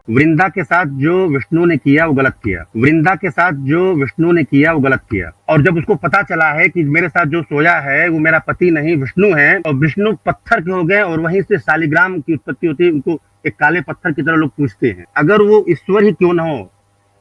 वृंदा के साथ जो विष्णु ने किया वो गलत किया। वृंदा के साथ जो विष्णु ने किया वो गलत किया। और जब उसको पता चला है कि मेरे साथ जो सोया है वो मेरा पति नहीं विष्णु है, और विष्णु पत्थर के हो गए, और वहीं से शालिग्राम की उत्पत्ति होती है, उनको एक काले पत्थर की तरह लोग पूछते हैं। अगर वो ईश्वर ही क्यों ना हो,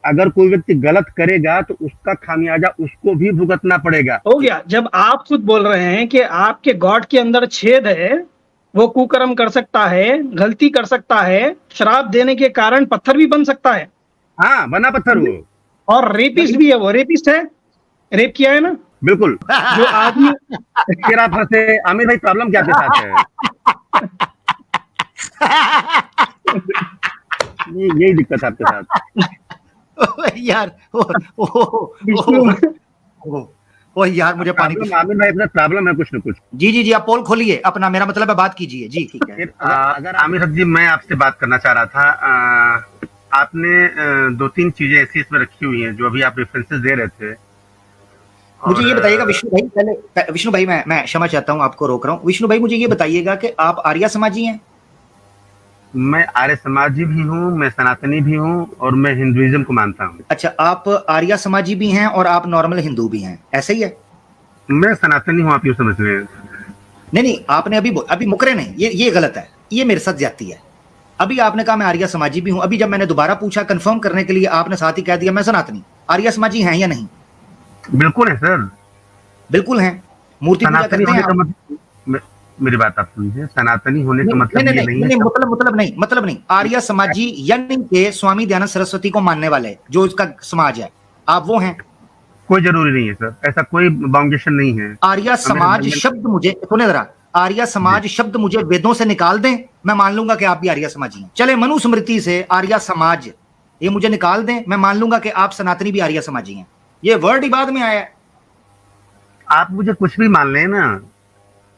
अगर कोई व्यक्ति गलत करेगा तो उसका खामियाजा उसको भी भुगतना पड़ेगा। हो गया। जब आप खुद बोल रहे हैं कि आपके गॉड के अंदर छेद है, वो कुकर्म कर सकता है, गलती कर सकता है, श्राप देने के कारण पत्थर भी बन सकता है। हाँ, बना पत्थर वो। और रेपिस्ट भी है, वो रेपिस्ट है, रेप किया है ना। बिल्कुल। जो आदमी फिर आप हंसे। आमिर भाई, प्रॉब्लम क्या आपके साथ है? यही दिक्कत है आपके साथ। यार ओ यार, मुझे पानी। आमिर भाई, अपना प्रॉब्लम है कुछ न कुछ। जी जी जी, आप पोल खोलिए अपना, मेरा मतलब है बात कीजिए जी। ठीक है। अगर आमिर जी, मैं आपसे बात करना चाह रहा था। आपने 2-3 चीजें ऐसी इसमें रखी हुई हैं जो अभी आप रेफरेंसेस दे रहे थे। मुझे ये बताइएगा विष्णु भाई, पहले विष्णु भाई, मैं क्षमा चाहता हूँ, आपको रोक रहा हूँ। विष्णु भाई, मुझे ये बताइएगा कि आप आर्य समाजी हैं? मैं आर्य समाजी भी हूँ, मैं सनातनी भी हूँ, और मैं हिंदुइज्म को मानता हूँ। अच्छा, आप आर्य समाजी भी हैं और आप नॉर्मल हिंदू भी हैं, ऐसा ही है? मैं सनातनी हूँ, आप यूँ समझ रहे हैं। नहीं, आपने अभी मुकरे नहीं, ये गलत है, ये मेरे साथ ज्यादती है। अभी आपने कहा मैं आर्य समाजी भी हूं, अभी जब मैंने दोबारा पूछा कंफर्म करने के लिए, आपने साथ ही कह दिया मैं सनातनी। आर्य समाजी हैं या नहीं? बिल्कुल है सर, बिल्कुल हैं। मूर्ति पूजा करते हैं? मेरी बात आप सुनिए, सनातनी होने का मतलब ये नहीं है। मतलब नहीं। आर्य समाजी यानी के स्वामी दयानंद सरस्वती को मानने वाले जो इसका समाज है, आप वो हैं? कोई जरूरी नहीं है सर, ऐसा कोई बाउंडेशन नहीं है। आर्य समाज शब्द मुझे सुने जरा, आर्य समाज शब्द मुझे वेदों से निकाल दें, मैं मान लूंगा कि आप भी आर्य समाजी हैं। चले मनुस्मृति से आर्य समाज ये मुझे निकाल दें, मैं मान लूंगा कि आप सनातनी भी आर्य समाजी हैं। ये वर्ड ही बाद में आया है। आप मुझे कुछ भी मान लें ना।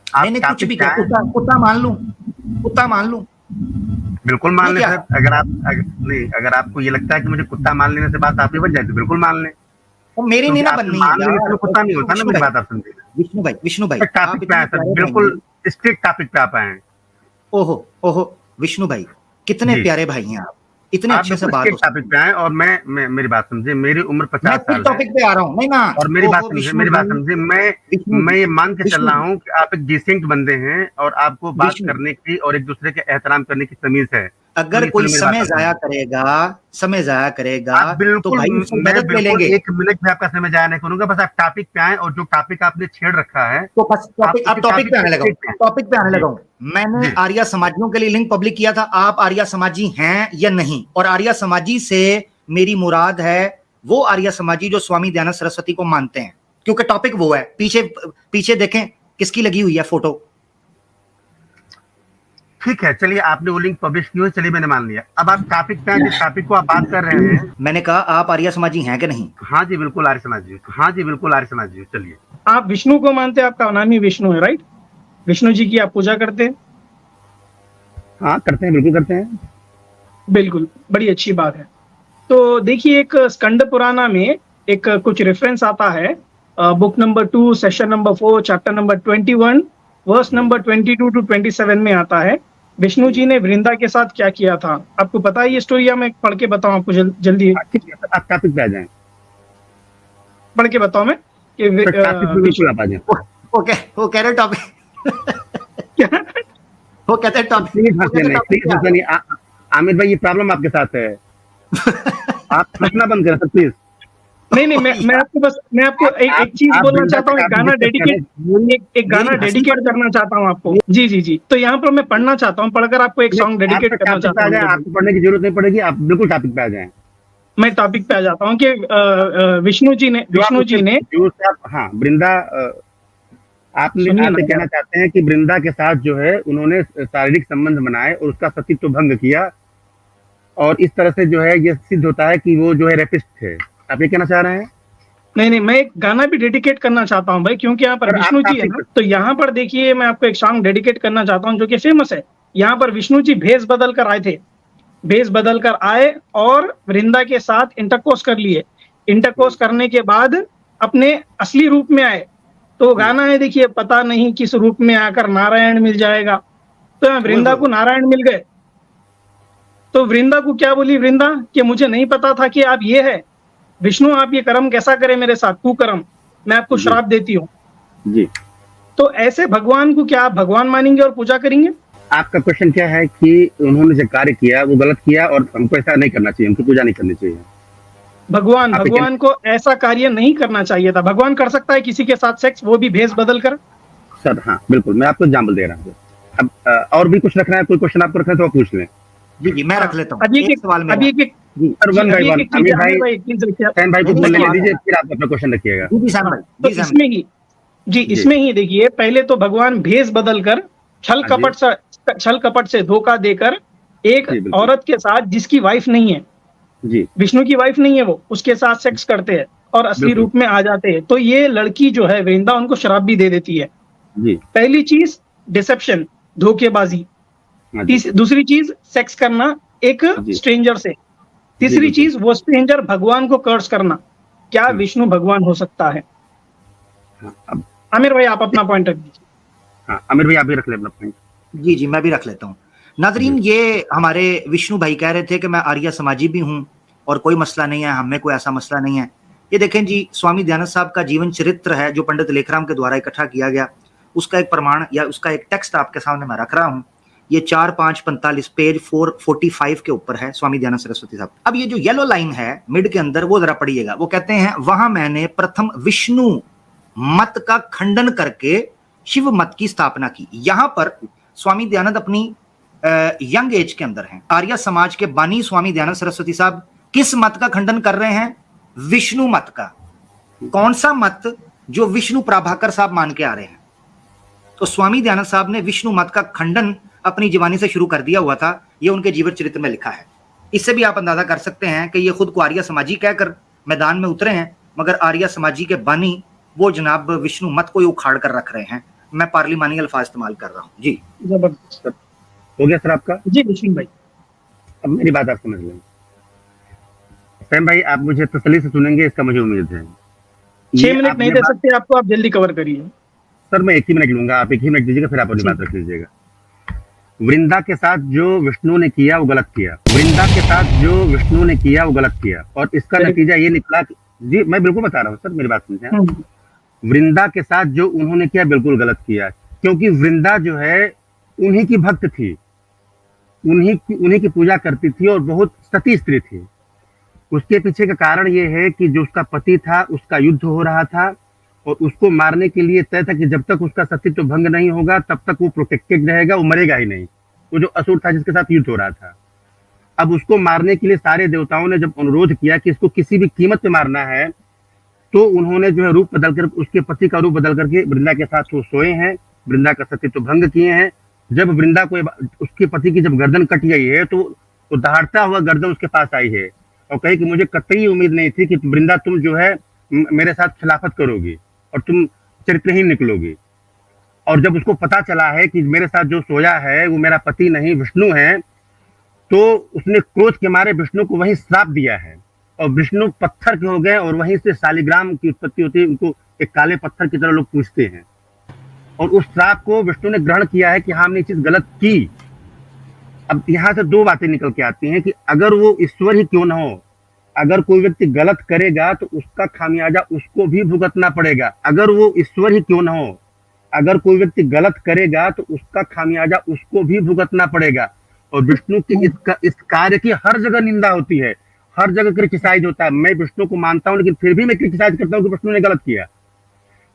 नहीं, कुछ भी क्या, कुत्ता मान लूं? बिल्कुल मान लें सर। अगर आपको ये लगता है कि मुझे कुत्ता मान लेने से बात आपकी बन जाए तो बिल्कुल मान लें। तो मेरी नहीं ना बननी है, कुत्ता नहीं होता ना। मेरी बात आप समझिए। विष्णु भाई टॉपिक पे आए सर, बिल्कुल स्ट्रिक्ट टॉपिक पे आप आए। ओहो विष्णु भाई, कितने प्यारे भाई हैं आप, इतने अच्छे से बात टॉपिक पे आए। और मैं मेरी बात समझे, मेरी उम्र 50 साल है। टॉपिक पे आ रहा हूँ नहीं ना। और मेरी बात समझे, मैं ये मान के चल रहा हूँ कि आप एक डिसेंट बंदे हैं और आपको बात करने की और एक दूसरे के एहतराम करने की तमीज है। अगर कोई समय जाया करेगा तो भाई मदद ले लेंगे। 1 मिनट भी आपका समय जाया नहीं करूंगा, बस आप टॉपिक पे आए। और जो टॉपिक आपने छेड़ रखा है तो बस टॉपिक पे आने लगा। मैंने आर्य समाजियों के लिए लिंक पब्लिक किया था, आप आर्य समाजी हैं या नहीं? और आर्य समाजी से मेरी मुराद है वो आर्य समाजी जो स्वामी दयानंद सरस्वती को मानते हैं, क्योंकि टॉपिक वो है। पीछे देखें किसकी लगी हुई है फोटो। ठीक है, चलिए, आपने वो लिंक पब्लिश की हुई, चलिए मैंने मान लिया। अब आप टॉपिक पे, जिस टॉपिक को आप बात कर रहे हैं। मैंने कहा आप आर्य समाजी हैं कि नहीं? हाँ जी बिल्कुल आर्य समाजी, हाँ जी बिल्कुल आर्य समाजी। चलिए, आप विष्णु को मानते हैं, आपका नाम ही विष्णु है, राइट? विष्णु जी की आप पूजा करते हैं? हाँ करते हैं, बिल्कुल करते हैं। बिल्कुल, बड़ी अच्छी बात है। तो देखिए, एक स्कंद पुराना में एक कुछ रेफरेंस आता है, book number 2 session number 4 chapter number 21 verse number 22 to 27 में आता है, विष्णु जी ने वृंदा के साथ क्या किया था। आपको पता है ये स्टोरी? या मैं पढ़ के बताऊं आपको? जल्दी आप टॉपिक पे आ जाएं। पढ़ के बताऊं मैं कि वो कह रहे टॉपिक वो कहते हैं टॉपिक। आमिर भाई, ये प्रॉब्लम आपके साथ है। आप हंसना बंद करें प्लीज। नहीं, मैं आपको एक चीज बोलना चाहता हूँ। एक गाना डेडिकेट करना चाहता हूँ आपको। जी। तो यहाँ पर मैं पढ़ना चाहता हूँ, पढ़कर आपको एक सॉन्ग डेडिकेट करना चाहता हूँ। आपको पढ़ने की जरूरत नहीं पड़ेगी, आप बिल्कुल टॉपिक पे आ जाएं। मैं टॉपिक पे आ जाता हूँ कि विष्णु जी ने हाँ, वृंदा, आपने कहना चाहते हैं कि वृंदा के साथ जो है उन्होंने शारीरिक संबंध बनाए और उसका सतीत्व भंग किया, और इस तरह से जो है ये सिद्ध होता है कि वो जो है रेपिस्ट थे। आप ये कहना चाह रहे हैं? नहीं, मैं एक गाना भी डेडिकेट करना चाहता हूँ भाई, क्योंकि यहाँ पर विष्णु जी है ना। तो यहाँ पर देखिए, मैं आपको एक सॉन्ग डेडिकेट करना चाहता हूँ जो कि फेमस है। यहाँ पर विष्णु जी भेष बदल कर आए और वृंदा के साथ इंटरकोर्स कर लिए। इंटरकोर्स करने के बाद अपने असली रूप में आए। तो गाना है, देखिए, पता नहीं किस रूप में आकर नारायण मिल जाएगा। तो वृंदा को नारायण मिल गए। तो वृंदा को क्या बोली वृंदा कि मुझे नहीं पता था कि आप ये है विष्णु, आप ये कर्म कैसा करें मेरे साथ, कुकर्म, मैं आपको श्राप देती हूँ। जी, तो ऐसे भगवान को क्या आप भगवान मानेंगे और पूजा करेंगे? आपका क्वेश्चन क्या है कि उन्होंने जो कार्य किया वो गलत किया और हमको ऐसा नहीं करना चाहिए, उनकी पूजा नहीं करनी चाहिए। भगवान को ऐसा कार्य नहीं करना चाहिए था। भगवान कर सकता है किसी के साथ सेक्स, वो भी भेष बदल कर। सर हाँ बिल्कुल, मैं आपको एग्जाम्पल दे रहा हूँ। अब और भी कुछ रखना है, कोई क्वेश्चन आपको रखना है तो आप पूछ लें। जी जी मैं रख लेता हूँ। अभी एक सवाल में सर वन बाय वन, अमीर भाई सैन भाई को बोलने दीजिए, फिर आप अपना क्वेश्चन रखिएगा। तो इसमें ही इसमें ही देखिए, पहले तो भगवान भेष बदल कर छल कपट से धोखा देकर एक औरत के साथ जिसकी वाइफ नहीं है, जी विष्णु की वाइफ नहीं है, वो उसके साथ सेक्स करते हैं और असली रूप में आ जाते हैं। तो ये लड़की जो है वृंदा उनको शराब भी दे देती है। जी, पहली चीज डिसेप्शन, धोखेबाजी। दूसरी चीज सेक्स करना एक स्ट्रेंजर से। तीसरी चीज वो स्ट्रेंजर भगवान को कर्स करना। क्या विष्णु भगवान हो सकता है? आमिर भाई आप अपना पॉइंट रख दीजिए। हाँ आमिर भाई आप भी रख ले अपना पॉइंट। जी जी मैं भी रख लेता हूँ। नाजरीन, ये हमारे विष्णु भाई कह रहे थे कि मैं आर्य समाजी भी हूँ और कोई मसला नहीं है, हमें कोई ऐसा मसला नहीं है। ये देखें जी, स्वामी दयानंद साहब का जीवन चरित्र है जो पंडित लेखराम के द्वारा इकट्ठा किया गया, उसका एक प्रमाण या उसका एक टेक्स्ट आपके सामने मैं रख रहा हूँ। ये 4-5-45 पेज 445 के ऊपर है, स्वामी दयानंद सरस्वती साहब। अब ये जो येलो लाइन है मिड के अंदर, वो जरा पढ़िएगा। वो कहते हैं, वहां मैंने प्रथम विष्णु मत का खंडन करके शिव मत की स्थापना की। यहां पर स्वामी दयानंद अपनी यंग एज के अंदर हैं। आर्य समाज के बानी स्वामी दयानंद सरस्वती साहब किस मत का खंडन कर रहे हैं? विष्णु मत का। कौन सा मत? जो विष्णु प्रभाकर साहब मान के आ रहे हैं। तो स्वामी दयानंद साहब ने विष्णु मत का खंडन अपनी जीवानी से शुरू कर दिया हुआ था। ये उनके जीवन चरित्र में लिखा है। इससे भी आप अंदाजा कर सकते हैं कि ये खुद को आर्य समाजी कहकर मैदान में उतरे हैं, मगर आर्य समाजी के बानी वो जनाब विष्णु मत को ही उखाड़ कर रख रहे हैं। मैं पार्लिमानी अल्फाज इस्तेमाल कर रहा हूँ। जी जबरदस्त। हो गया सर आपका? जी विष्णु भाई, अब मेरी बात आप समझ लें। सैम भाई आप मुझे तसल्ली से सुनेंगे, इसका मुझे उम्मीद है। 6 मिनट नहीं दे सकते आपको, आप जल्दी कवर करिए। सर मैं 1 ही मिनट लूंगा, आप 1 ही मिनट दीजिएगा, फिर आप अपनी बात रख लीजिएगा। वृंदा के साथ जो विष्णु ने किया वो गलत किया। वृंदा के साथ जो विष्णु ने किया वो गलत किया, और इसका नतीजा ये निकला। जी मैं बिल्कुल बता रहा हूँ सर, मेरी बात समझे। वृंदा के साथ जो उन्होंने किया बिल्कुल गलत किया, क्योंकि वृंदा जो है उन्हीं की भक्त थी, उन्हीं की पूजा करती थी और बहुत सती स्त्री थी। उसके पीछे का कारण ये है कि जो उसका पति था उसका युद्ध हो रहा था और उसको मारने के लिए तय था कि जब तक उसका सतीत्व भंग नहीं होगा तब तक वो प्रोटेक्टेड रहेगा, वो मरेगा ही नहीं। वो जो असुर था जिसके साथ युद्ध हो रहा था, अब उसको मारने के लिए सारे देवताओं ने जब अनुरोध किया कि इसको किसी भी कीमत पे मारना है, तो उन्होंने जो है रूप बदल कर, उसके पति का रूप बदल करके वृंदा के साथ वो सोए हैं, वृंदा का सतीत्व भंग किए हैं। जब वृंदा को उसके पति की जब गर्दन कट गई है तो वो दहाड़ता हुआ गर्दन उसके पास आई है और कही कि मुझे कतई उम्मीद नहीं थी कि वृंदा तुम जो है मेरे साथ खिलाफत करोगी और तुम चरित्रहीन निकलोगी। और जब उसको पता चला है कि मेरे साथ जो सोया है वो मेरा पति नहीं विष्णु है, तो उसने क्रोध के मारे विष्णु को वहीं श्राप दिया है और विष्णु पत्थर के हो गए और वहीं से शालिग्राम की उत्पत्ति होती है। उनको एक काले पत्थर की तरह लोग पूछते हैं और उस श्राप को विष्णु ने ग्रहण किया है कि हाँ हमने चीज गलत की। अब यहाँ से 2 बातें निकल के आती हैं कि अगर वो ईश्वर ही क्यों ना हो, अगर कोई व्यक्ति गलत करेगा तो उसका खामियाजा उसको भी भुगतना पड़ेगा। अगर वो ईश्वर ही क्यों ना हो, अगर कोई व्यक्ति गलत करेगा तो उसका खामियाजा उसको भी भुगतना पड़ेगा। और विष्णु की इस कार्य की हर जगह निंदा होती है, हर जगह क्रिटिसाइज होता है। मैं विष्णु को मानता हूं लेकिन फिर भी मैं क्रिटिसाइज करता हूं कि विष्णु ने गलत किया।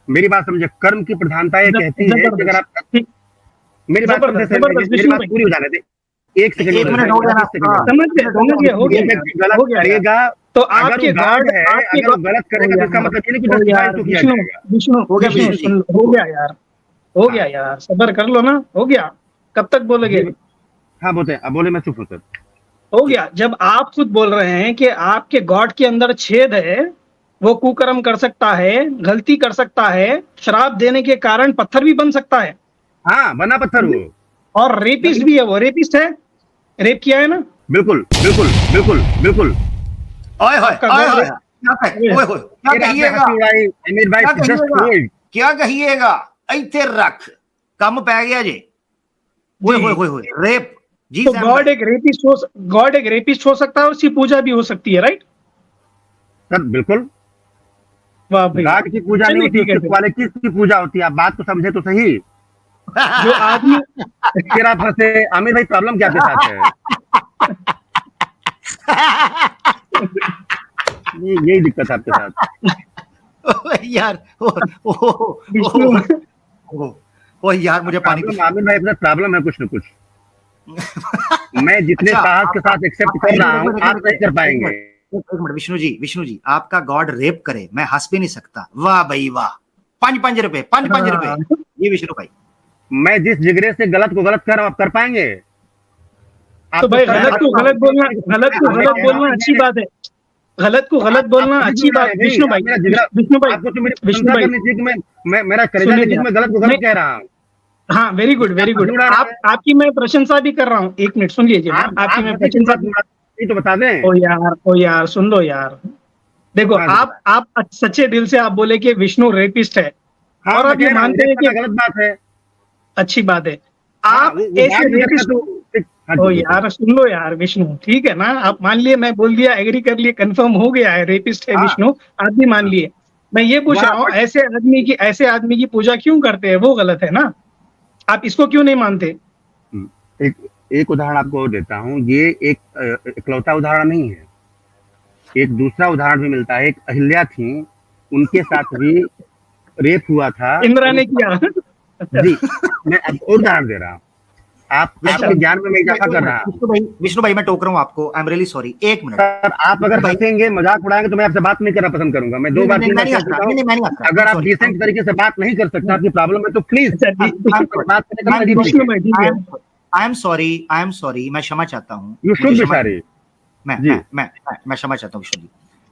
मेरी बात समझे, कर्म की प्रधानता ये कहती है कि अगर आप मेरी बात पूरी हो जाने दे, 1 सेकंड गलत करेगा तो आपके गॉड है, अगर वो गलत करेगा तो इसका मतलब ये नहीं कि जस्टिफाई तो किया जाएगा। विष्णु हो गया यार, हो गया यार, सब्र कर लो ना, हो गया। कब तक बोलोगे? हाँ बोलते हैं, अब बोले मैं चुप हूं सर। हो गया। जब आप खुद बोल रहे हैं कि आपके गॉड के अंदर छेद है, वो कुकर्म कर सकता है, गलती कर सकता है, श्राप देने के कारण पत्थर भी बन सकता है। हाँ बना पत्थर वो, और रेपिस्ट भी है, वो रेपिस्ट है, रेप किया है ना। बिल्कुल बिल्कुल बिल्कुल बिल्कुल। ओए होए क्या कहिएगा, इथे रख कम पै गया जे। रेप जी तो सैम गॉड भाई। एक रेपिस्ट हो सकता है, उसकी पूजा भी हो सकती है, राइट? सर बिल्कुल, वाह भाई, गॉड की पूजा नहीं चलिए होती, ठीक है उसकी फिर। क्वालिटीज की पूजा होती है। आप बात तो समझे तो सही। जो आदमी फिर आप हंसे। आमिर भाई प्रॉब्लम क्या आपके साथ है? यही दिक्कत है आपके साथ। यार विष्णु ओ यार, मुझे पानी प्रॉब्लम पीना। आमिर भाई अपना प्रॉब्लम है कुछ न कुछ। मैं जितने अच्छा, साहस के आपका साथ एक्सेप्ट आपका कर एक रहा हूँ, मिनट, आप नहीं कर पाएंगे। एक मिनट विष्णु जी, आपका गॉड रेप करे, मैं हंस भी नहीं सकता। वाह भाई वाह, 5 रुपए, 5 रुपए। हाँ, ये विष्णु भाई, मैं जिस जिगरे से गलत को गलत कर रहा हूँ, आप कर पाएंगे? तो आपको भाई सर मैं हंसता हूँ। गलत को मैं गलत कह रहा हूँ बोलना अच्छी बात है। गलत को गलत आप बोलना सही अच्छी बोल रहे बात। हैं भाई। विष्णु आप भाई, मेरा जिगरा, विष्णु भाई, आपको तो मेरी विष्णु प्रशंसा भाई, करनी चाहिए कि मैं मेरा कलेजा सुनिए नहीं, यार, मैं गलत को मैं गलत कह रहा हूँ। हाँ, वेरी गुड, वेरी आप गुड। हंसी उड़ा रहे आप हैं। आपकी मैं प्रशंसा भी कर रहा हूँ। एक मिनट सुन लीजिए, ना आपकी आप मैं हंसी क्यों प्रशंसा भी। मत ये तो बता दें। ओ यार सुन लो यार। देखो, हाँ जी। आप सच्चे दिल से आप बोले कि विष्णु रेपिस्ट है, हाँ, और मैं आप ये कह रहा हूँ मानते रेप हैं कि करना गलत बात है। अच्छी बात है। हाँ, आप वो ऐसे बात भी करना रेपिस्ट तो हाँ ओ जी बिल्कुल। यार सुन लो यार विष्णु, ठीक है ना? आप मान लिए, मैं बोल दिया, एग्री कर लिए, कंफर्म हो गया है रेपिस्ट है हाँ विष्णु, आप भी मान हाँ। लिए। मैं ये पूछ वहाँ रहा हूँ, बट ऐसे आदमी की पूजा क्यों करते हैं? वो गलत है ना? आप इसको क्यों नहीं मानते? एक एक उदाहरण आपको और देता हूँ। ये एक इकलौता उदाहरण नहीं है। एक दूसरा उदाहरण भी मिलता है। एक अहिल्या थी, उनके साथ भी रेप हुआ था इंदिरा और ने उसका किया? अच्छा, जी, मैं अब और उदाहरण दे रहा हूँ। आप अच्छा, आपके ज्ञान में मैं इजाफा कर रहा हूँ। विष्णु भाई मैं टोक रहा हूँ आपको, आई एम रियली सॉरी। एक मिनट सर आप विष्णु अगर भाई, हंसेंगे, मजाक उड़ाएंगे तो मैं आपसे बात नहीं करना पसंद करूंगा। मैं दो नहीं नहीं बार नहीं, तीन मैं बार नहीं कह हंस रहा, चुका हूँ। नहीं नहीं, मैं नहीं हंस रहा, आई अगर एम आप सॉरी, डिसेंट तरीके से बात नहीं कर सकते, आपकी प्रॉब्लम है, तो प्लीज अच्छा, आप बात करने का तरीका विष्णु सीखें। भाई, ठीक है। आई एम सॉरी, मैं क्षमा चाहता हूँ, यू मुझे शुड बी क्षमा। सॉरी। मैं जी। मैं मैं मैं क्षमा चाहता हूँ विष्णु जी।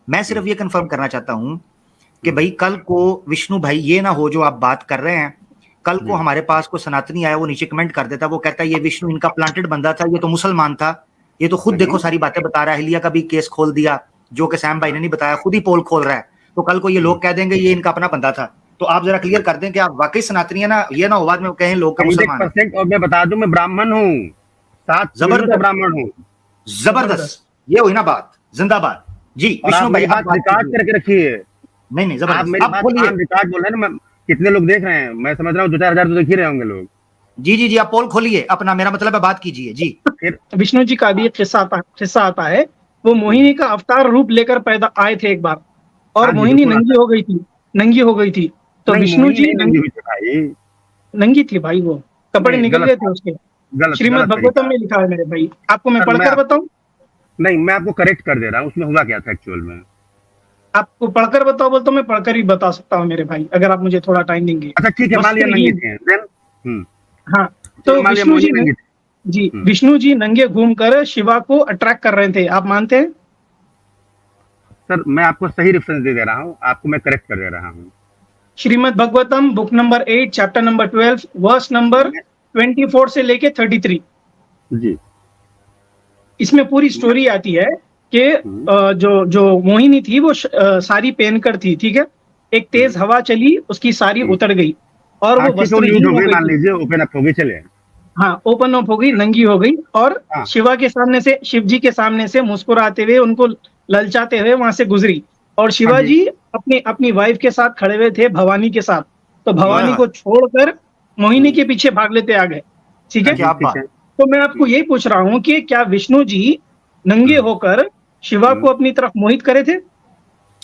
मैं सिर्फ हम्म, ये कंफर्म करना चाहता हूँ कि भाई कल को विष्णु भाई ये ना हो जो आप बात कर रहे हैं, कल को जी। हमारे पास को सनातनी आया, वो नीचे कमेंट कर देता, वो कहता है ये विष्णु इनका प्लांटेड बंदा था, ये तो मुसलमान था, ये तो खुद देखो नहीं सारी बातें बता रहा है, हिलिया का भी केस खोल दिया, जो कि सैम भाई ने नहीं बताया, खुद ही पोल खोल रहा है। तो कल को ये लोग कह देंगे ये इनका अपना बंदा था। तो आप जरा क्लियर कर दें कि आप वाकई सनातनी है ना, ये ना हो बाद में कहें लोग का मुसलमान है। 100%। और मैं बता दूं, मैं ब्राह्मण हूँ, 7 पीढ़ियों से जबरदस्त, ब्राह्मण हूँ। जबरदस्त, ये हुई ना बात, जिंदाबाद। जी और आप विष्णु भाई मेरी अब बात बात रिकॉर्ड कीजिए। करके रखिए। नहीं नहीं, आप जबरदस्त, मेरी अब बात खोलिए। ऑन रिकॉर्ड बोल रहे हैं ना। कितने लोग देख रहे हैं मैं समझ रहा हूँ, 2-4 हजार तो देख ही रहे होंगे लोग। जी जी जी, आप पोल खोलिए अपना, मेरा मतलब है बात कीजिए जी। फिर विष्णु जी का भी एक किस्सा आता है। वो मोहिनी का अवतार रूप लेकर पैदा आए थे एक बार, और हाँ जी मोहिनी बिल्कुल आता नंगी हो गई थी। है। तो नहीं, विष्णु मोहिनी जी नहीं नंगी हुई थी भाई। नंगी थी भाई, वो कपड़े नहीं, निकल गलत गए थे बात, उसके। गलत श्रीमद् गलत भगवतम तरीका। में लिखा है मेरे भाई, आपको मैं सर पढ़कर बताऊं? नहीं, मैं आपको करेक्ट कर दे रहा हूँ, उसमें हुआ क्या था एक्चुअल में। आपको पढ़कर बताओ बोलते, मैं पढ़कर ही बता सकता हूँ मेरे भाई, अगर आप मुझे थोड़ा टाइम देंगे। अच्छा ठीक है, मान लिया नंगी वस्त्रहीन, थी देन। हाँ। चलो तो मान लिया विष्णु मोहिनी जी नंगी थी। जी, हम्म, विष्णु जी नंगे घूमकर शिवा को अट्रैक्ट कर रहे थे, आप मानते हैं? सर मैं आपको सही रेफरेंस दे दे रहा हूँ, आपको मैं करेक्ट कर दे रहा हूँ। Srimad Bhagavatam book number 8 chapter number 12 verse number मैं 24 से लेके 33, जी इसमें पूरी मैं स्टोरी आती है कि हम्म, जो जो मोहिनी थी वो साड़ी पहनकर थी, ठीक है। एक हम्म, तेज हवा चली, उसकी साड़ी हम्म। उतर गई, और हाँ वो ठीक है, वो न्यूज वस्त्रहीन हो हो गई, गई मान थी। लीजिए ओपन अप हो गई, चले। हाँ, ओपन अप हो गई, नंगी हो गई, और हाँ शिव जी के सामने से मुस्कुराते हुए, उनको ललचाते हुए वहां से गुजरी। और हाँ जी। शिवाजी अपनी अपनी वाइफ के साथ खड़े हुए थे, भवानी के साथ। तो वाह भवानी वाह, को छोड़कर मोहिनी हम्म, के पीछे भाग लेते आ गए, ठीक हाँ है। जी क्या ठीक बात। है। तो मैं आपको यही पूछ रहा हूँ कि क्या विष्णु जी नंगे हम्म, होकर शिवा को हम्म। अपनी तरफ मोहित करे थे?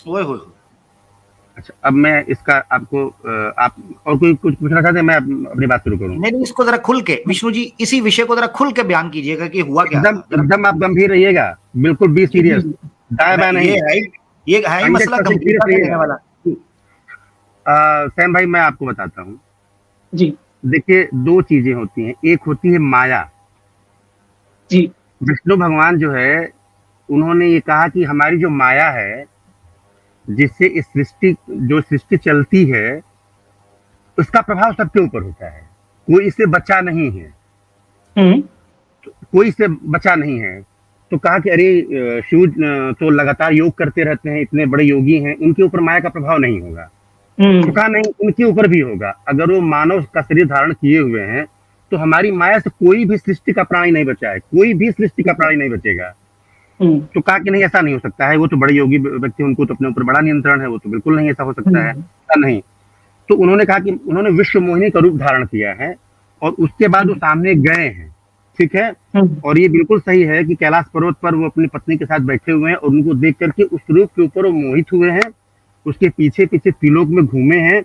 ओए होए, अच्छा, अब मैं इसका आपको आप और कोई कुछ पूछना चाहते हैं, मैं अपनी बात शुरू करूं? नहीं नहीं, इसको जरा खुल के विष्णु जी, इसी विषय को जरा खुल के बयान कीजिएगा कि हुआ क्या एकदम था जरा। एकदम आप गंभीर रहिएगा, बिल्कुल बी जी जी सीरियस, जी दाएं बाएं नहीं। ये है ही मसला 100% सीरियस गंभीरता से लेने रहिएगा। वाला। सैम भाई मैं आपको बताता हूँ। जी देखिए, दो चीजें होती हैं। एक होती है माया। जी। विष्णु भगवान जो है, उन्होंने ये कहा कि हमारी जो माया है, जिससे इस सृष्टि चलती है, उसका प्रभाव सबके ऊपर होता है। कोई इससे बचा नहीं है, हम्म कोई इससे बचा नहीं है। तो कहा कि अरे शिव तो लगातार योग करते रहते हैं, इतने बड़े योगी हैं, उनके ऊपर माया का प्रभाव नहीं होगा। तो हम्म कहा नहीं, उनके ऊपर भी होगा। अगर वो मानव का शरीर धारण किए हुए हैं, तो हमारी माया से कोई भी सृष्टि का प्राणी नहीं बचा है, कोई भी सृष्टि का प्राणी नहीं बचेगा। तो कहा कि नहीं ऐसा नहीं हो सकता है, वो तो बड़े योगी व्यक्ति, उनको तो अपने ऊपर बड़ा नियंत्रण है, वो तो बिल्कुल नहीं ऐसा हो सकता है, ऐसा नहीं। तो उन्होंने कहा कि उन्होंने विश्व मोहिनी का रूप धारण किया है और उसके बाद वो सामने गए हैं, ठीक है। और ये बिल्कुल सही है कि कैलाश पर्वत पर वो अपनी पत्नी के साथ बैठे हुए हैं और उनको देख करके उस रूप के ऊपर वो मोहित हुए हैं, उसके पीछे पीछे त्रिलोक में घूमे हैं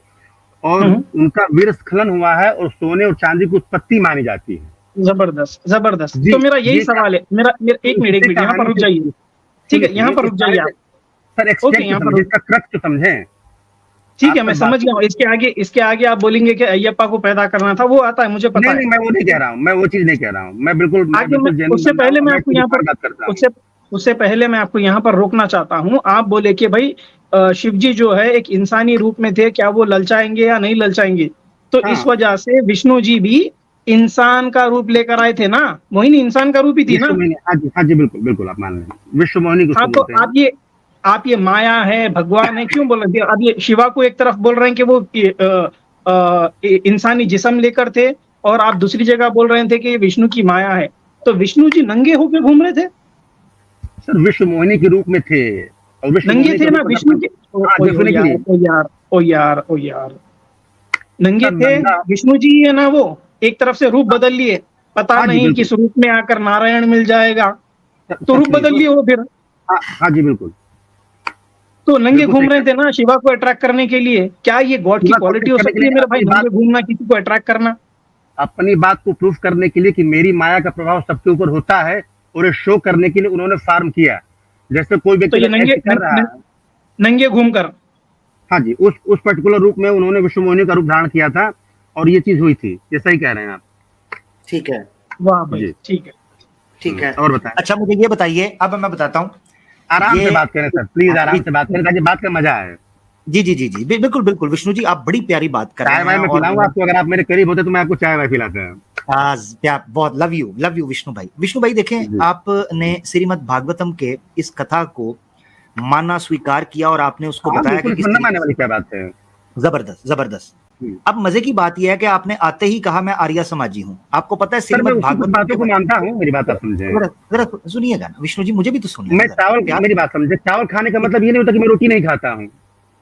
और उनका वीर स्खलन हुआ है और सोने और चांदी की उत्पत्ति मानी जाती है। जबरदस्त जबरदस्त। तो मेरा यही सवाल है, मेरा एक मिनट यहाँ पर रुक जाइए, ठीक है, यहाँ पर रुक जाइए आप सर, इसका क्रक्स तो समझें। ठीक है, मैं समझ गया हूँ। इसके आगे आप बोलेंगे कि अय्यप्पा को पैदा करना था, वो आता है, मुझे पता है। नहीं, मैं वो नहीं कह रहा हूँ, मैं वो चीज नहीं कह रहा हूँ, मैं बिल्कुल उससे पहले मैं आपको यहाँ पर उससे पहले मैं आपको यहाँ पर रोकना चाहता हूँ। आप बोले कि भाई शिव जी जो है एक इंसानी रूप में थे, क्या वो ललचाएंगे या नहीं ललचाएंगे? तो इस वजह से विष्णु जी भी इंसान का रूप लेकर आए थे ना, मोहिनी इंसान का रूप ही थी ना। हाँ जी बिल्कुल बिल्कुल, आप मान लें विश्व मोहिनी को। हाँ, तो आप ये माया है, भगवान है, क्यों बोल रहे थे? अब ये शिवा को एक तरफ बोल रहे हैं कि वो इंसानी जिस्म लेकर थे और आप दूसरी जगह बोल रहे थे कि ये विष्णु की माया है। तो विष्णु जी नंगे होकर घूम रहे थे सर, विश्व मोहिनी के रूप में थे और नंगे थे ना विष्णु के। ओ यार नंगे थे विष्णु जी है ना, वो एक तरफ से रूप बदल लिए, पता नहीं किस रूप में आकर नारायण मिल जाएगा, तो रूप बदल लिए वो फिर। हाँ जी बिल्कुल। तो नंगे घूम रहे थे ना शिवा को अट्रैक्ट करने के लिए। क्या ये गॉड की क्वालिटी हो सकती है मेरे भाई, नंगे घूमना, किसी को अट्रैक्ट करना? अपनी बात को प्रूफ करने के लिए कि मेरी माया का प्रभाव सबके ऊपर होता है, और शो करने के लिए उन्होंने फार्म किया। जैसे कोई व्यक्ति नंगे घूमकर, हाँ जी, उस पर्टिकुलर रूप में उन्होंने विश्व मोहिनी का रूप धारण किया था और ये चीज हुई थी। ये सही कह रहे हैं आप। ठीक है, वाह भाई, ठीक है। और बताएं। अच्छा, मुझे ये बताइए, अब मैं बताता हूँ। आराम से बात करें सर, प्लीज आराम से बात करें ताकि बात का मजा आए। जी बिल्कुल बिल्कुल विष्णु जी, आप बड़ी प्यारी बात कर रहे हैं। चाय मैं पिलाऊंगा आपको, अगर आप मेरे करीब होते तो मैं आपको चाय वाय पिलाता हूँ। बहुत लव यू विष्णु भाई। देखें, आपने श्रीमद् भागवतम के इस कथा को मानना स्वीकार किया और आपने उसको बताया कि किस मानने वाली क्या बात है। जबरदस्त। अब मजे की बात यह है कि आपने आते ही कहा मैं आर्य समाजी हूँ। आपको पता है श्रीमद् भागवत बातों को मानता हूँ, मेरी बात आप समझे। जरा सुनिएगा ना विष्णु जी, मुझे भी तो सुनिए। मैं चावल, मेरी बात समझे, चावल खाने का मतलब ये नहीं होता कि मैं रोटी नहीं खाता हूँ।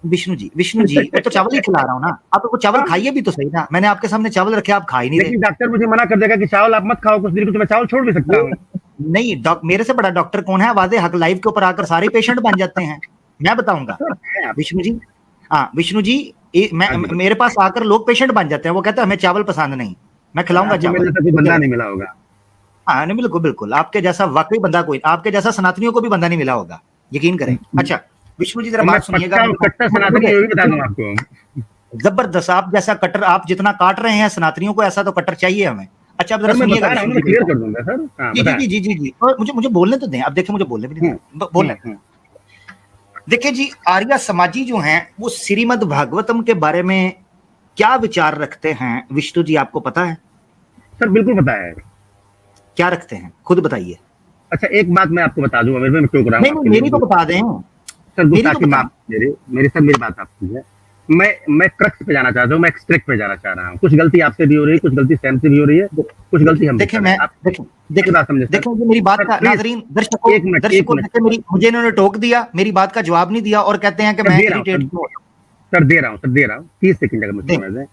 विष्णु जी मैं तो चावल ही खिला रहा हूँ ना, आप तो चावल खाइए भी तो सही ना। मैंने आपके सामने चावल रखे, आप खा ही नहीं रहे। डॉक्टर मुझे मना कर देगा कि चावल आप मत खाओ कुछ देर को, तो मैं चावल छोड़ भी सकता हूँ। नहीं, मेरे से बड़ा डॉक्टर कौन है? वादे हक लाइव के ऊपर आकर सारे पेशेंट बन जाते हैं, मैं बताऊंगा। विष्णु जी, हाँ विष्णु जी, मेरे पास आकर लोग पेशेंट बन जाते हैं, वो कहते हैं हमें चावल पसंद नहीं, मैं खिलाऊंगा चावल। बंदा नहीं मिला होगा। हाँ नहीं, बिल्कुल आपके जैसा वाकई बंदा कोई, आपके जैसा सनातनियों को भी बंदा नहीं मिला होगा, यकीन करें। अच्छा विष्णु जी, जरा बात सुनिएगा। जबरदस्त, आप जैसा कट्टर, आप जितना काट रहे हैं सनातनियों को, ऐसा तो कट्टर चाहिए हमें। अच्छा, अब जरा सुनिएगा। जी, मुझे बोलने तो दें। अब देखिए, मुझे बोलने भी नहीं, बोलने। देखिए जी, आर्य समाजी जो हैं वो श्रीमद् भागवतम के बारे में क्या विचार रखते हैं विष्णु जी, आपको पता है? सर बिल्कुल पता है। क्या रखते हैं, खुद बताइए। अच्छा, एक बात मैं आपको बता दूं, मैं टोक रहा हूं। मेरी तो बता दें सर, गुस्ताखी माफ, मेरी बात आप सुनिए। मैं क्रक्स पे जाना चाहता हूँ, मैं एक्सट्रैक्ट पे जाना चाह रहा हूँ। कुछ गलती आपसे भी हो रही है, कुछ गलती सैम से भी हो रही है, कुछ गलती हम। देखिए मेरी बात का, नाज़रीन दर्शकों, मुझे इन्होंने टोक दिया, मेरी बात का जवाब नहीं दिया और कहते हैं कि मैं इरिटेट हूं। सर दे रहा हूँ 30 सेकंड अगर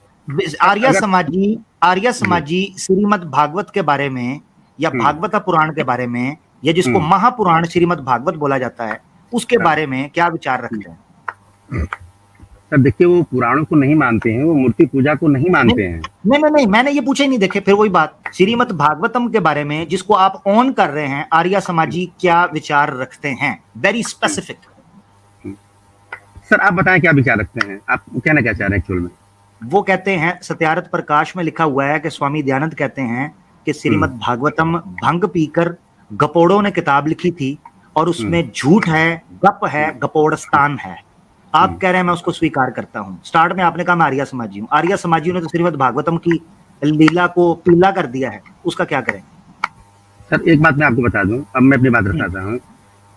आर्य समाजी श्रीमद् भागवत के बारे में या भागवत पुराण के बारे में, या जिसको महापुराण श्रीमद् भागवत बोला जाता है, उसके बारे में क्या विचार रखते हैं? सर देखिए, वो पुराणों को नहीं मानते हैं, वो मूर्ति पूजा को नहीं मानते हैं। नहीं, मैंने ये पूछा ही नहीं। देखे, फिर वही बात, श्रीमद् भागवतम के बारे में जिसको आप ऑन कर रहे हैं, आर्य समाजी क्या विचार रखते हैं? Very specific. सर आप बताएं क्या विचार रखते हैं, आप कहना क्या चाह रहे हैं एक्चुअल में? वो कहते हैं, सत्यार्थ प्रकाश में लिखा हुआ है कि स्वामी दयानंद कहते हैं कि श्रीमद् भागवतम भंग पीकर गपोड़ों ने किताब लिखी थी और उसमें झूठ है, गप है, गपोड़स्तान है। आप कह रहे हैं मैं उसको स्वीकार करता हूं। स्टार्ट में आपने कहा मैं आर्य समाजी हूं। आर्य समाजियों ने तो श्रीमद् भागवतम की लीला को पीला कर दिया है, उसका क्या करें? सर एक बात मैं आपको बता दूं, अब मैं अपनी बात बताता हूं।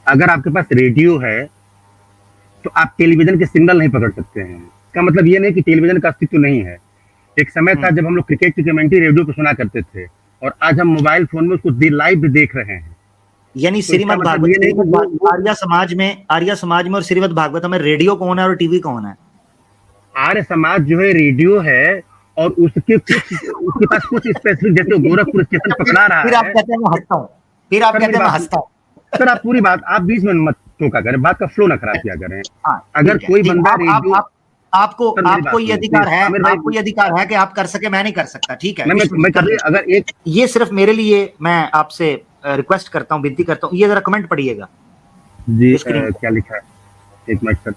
अगर आपके पास रेडियो है तो आप टेलीविजन के सिग्नल नहीं पकड़ सकते हैं। इसका मतलब ये नहीं कि टेलीविजन का अस्तित्व नहीं है। एक समय था जब हम लोग क्रिकेट की कमेंट्री रेडियो पे सुना करते थे, और आज हम मोबाइल फोन में उसको लाइव देख रहे हैं। यानी तो इसका श्रीमद् मतलब भागवत, ये नहीं कि वो आर्य समाज में और श्रीमद् भागवत में रेडियो कौन है और टीवी कौन है? आर्य समाज जो है रेडियो है, और उसके पास कुछ स्पेसिफिक, जैसे गोरखपुर स्टेशन पकड़ा रहा है। फिर आप कहते हैं मैं हंसता हूँ, फिर आप कहते हैं मैं हंसता हूँ। सर आप पूरी बात, आप बीच में मत टोका करें, बात का फ्लो ना खराब किया करें। हाँ, अगर कोई बंदा रेडियो, आपको ये अधिकार है, आपको ये अधिकार है कि आप कर सके, मैं नहीं कर सकता, ठीक है? मैं कभी अगर एक, ये सिर्फ मेरे लिए, मैं आपसे रिक्वेस्ट करता हूँ, विनती करता हूँ, ये जरा कमेंट पढ़िएगा जी क्या लिखा है, एक मिनट सर।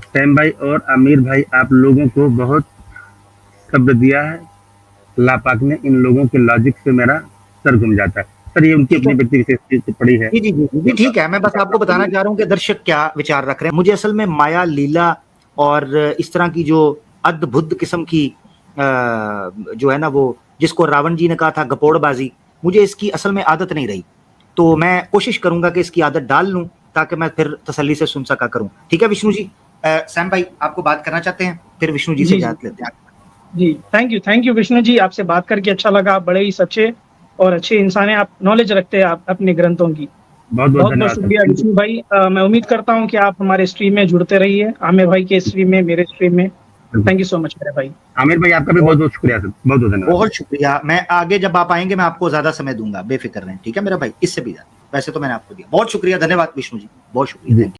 सैम भाई और आमिर भाई, आप लोगों को बहुत शब्द दिया है, अल्लाह पाक ने, इन लोगों के लॉजिक से मेरा सर घूम जाता है। सर ये उनकी अपनी व्यक्तिगत चीज पड़ी है। जी ठीक है, मैं बस आपको बताना चाह रहा हूँ कि दर्शक क्या विचार रख रहे हैं। मुझे असल में माया लीला और इस तरह की जो अद्भुत किस्म की जो है ना, वो जिसको रावण जी ने कहा था गपोड़बाजी, मुझे इसकी असल में आदत नहीं रही, तो मैं कोशिश करूंगा कि इसकी आदत डाल लूं ताकि मैं फिर तसल्ली से सुन सका करूं। ठीक है विष्णु जी? सैम भाई आपको बात करना चाहते हैं, फिर विष्णु जी से इजाजत लेते हैं। जी थैंक यू विष्णु जी, आपसे बात करके अच्छा लगा। आप बड़े ही सच्चे और अच्छे इंसान हैं, आप नॉलेज रखते हैं आप अपने ग्रंथों की। बहुत बहुत शुक्रिया विष्णु भाई। मैं उम्मीद करता हूं कि आप हमारे स्ट्रीम में जुड़ते रहिए, आमिर भाई के स्ट्रीम में, मेरे स्ट्रीम में। थैंक यू सो मच मेरे भाई। आमिर भाई आपका भी बहुत बहुत शुक्रिया सर, बहुत बहुत धन्यवाद। बहुत शुक्रिया। मैं आगे जब आप आएंगे मैं आपको ज्यादा समय दूंगा, बेफिक्र रहें, ठीक है मेरा भाई? इससे भी ज्यादा, वैसे तो मैंने आपको दिया। बहुत शुक्रिया, धन्यवाद विष्णु जी, बहुत शुक्रिया।